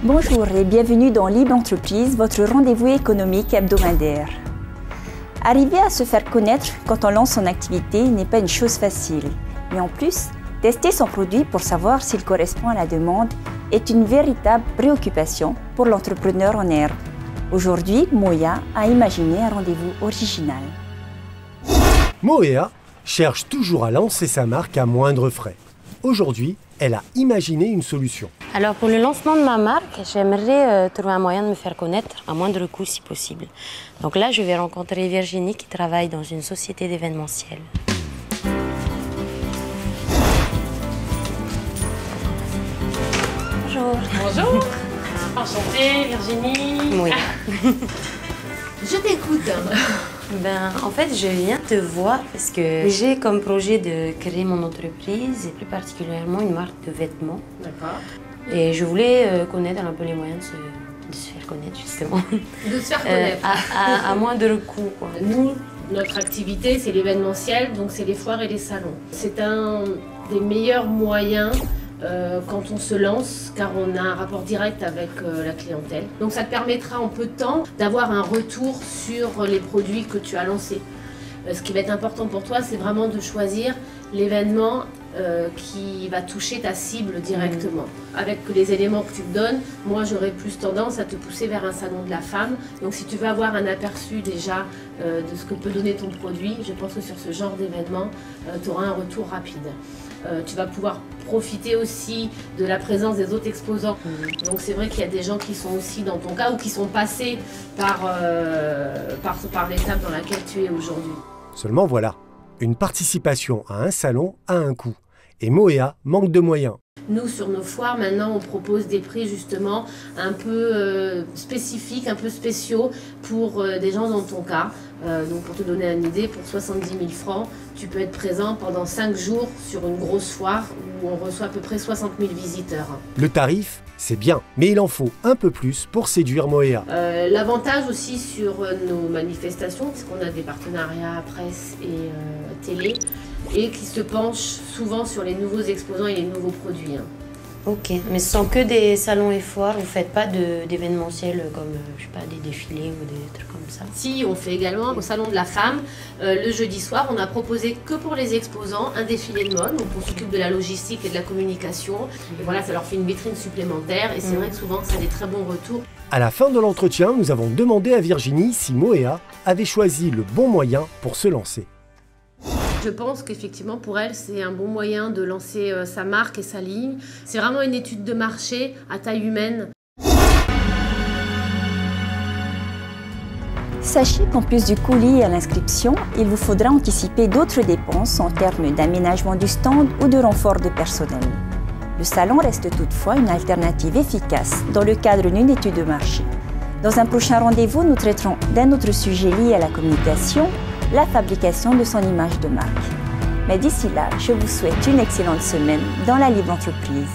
Bonjour et bienvenue dans Libre Entreprise, votre rendez-vous économique hebdomadaire. Arriver à se faire connaître quand on lance son activité n'est pas une chose facile. Mais en plus, tester son produit pour savoir s'il correspond à la demande est une véritable préoccupation pour l'entrepreneur en herbe. Aujourd'hui, Moya a imaginé un rendez-vous original. Moya cherche toujours à lancer sa marque à moindre frais. Aujourd'hui, elle a imaginé une solution. Alors pour le lancement de ma marque, j'aimerais trouver un moyen de me faire connaître à moindre coût si possible. Donc là, je vais rencontrer Virginie qui travaille dans une société d'événementiel. Bonjour. Bonjour. Enchantée, Virginie. Oui. Je t'écoute. En fait, je viens te voir parce que j'ai comme projet de créer mon entreprise et plus particulièrement une marque de vêtements. D'accord. Et je voulais connaître un peu les moyens de se faire connaître, justement. De se faire connaître. À moindre coût, quoi. Nous, notre activité, c'est l'événementiel, donc c'est les foires et les salons. C'est un des meilleurs moyens quand on se lance, car on a un rapport direct avec la clientèle. Donc ça te permettra en peu de temps d'avoir un retour sur les produits que tu as lancés. Ce qui va être important pour toi, c'est vraiment de choisir l'événement qui va toucher ta cible directement. Avec les éléments que tu me donnes, moi j'aurais plus tendance à te pousser vers un salon de la femme. Donc si tu veux avoir un aperçu déjà de ce que peut donner ton produit, je pense que sur ce genre d'événement, tu auras un retour rapide. Tu vas pouvoir profiter aussi de la présence des autres exposants. Donc c'est vrai qu'il y a des gens qui sont aussi dans ton cas ou qui sont passés par l'étape dans laquelle tu es aujourd'hui. Seulement voilà, une participation à un salon a un coût. Et Moya manque de moyens. Nous, sur nos foires, maintenant, on propose des prix justement un peu spécifiques, un peu spéciaux pour des gens dans ton cas. Donc pour te donner une idée, pour 70 000 francs, tu peux être présent pendant 5 jours sur une grosse foire où on reçoit à peu près 60 000 visiteurs. Le tarif, c'est bien, mais il en faut un peu plus pour séduire Moya. L'avantage aussi sur nos manifestations, c'est qu'on a des partenariats presse et télé, et qui se penchent souvent sur les nouveaux exposants et les nouveaux produits. Ok, mais ce sont que des salons et foires, vous ne faites pas d'événementiel comme, je sais pas, des défilés ou des trucs comme ça? Si, on fait également au Salon de la Femme, le jeudi soir, on a proposé que pour les exposants un défilé de mode, donc on s'occupe de la logistique et de la communication, et voilà, ça leur fait une vitrine supplémentaire, et c'est vrai que souvent ça a des très bons retours. À la fin de l'entretien, nous avons demandé à Virginie si Moya avait choisi le bon moyen pour se lancer. Je pense qu'effectivement pour elle c'est un bon moyen de lancer sa marque et sa ligne. C'est vraiment une étude de marché à taille humaine. Sachez qu'en plus du coût lié à l'inscription, il vous faudra anticiper d'autres dépenses en termes d'aménagement du stand ou de renfort de personnel. Le salon reste toutefois une alternative efficace dans le cadre d'une étude de marché. Dans un prochain rendez-vous, nous traiterons d'un autre sujet lié à la communication, la fabrication de son image de marque. Mais d'ici là, je vous souhaite une excellente semaine dans la Libre Entreprise.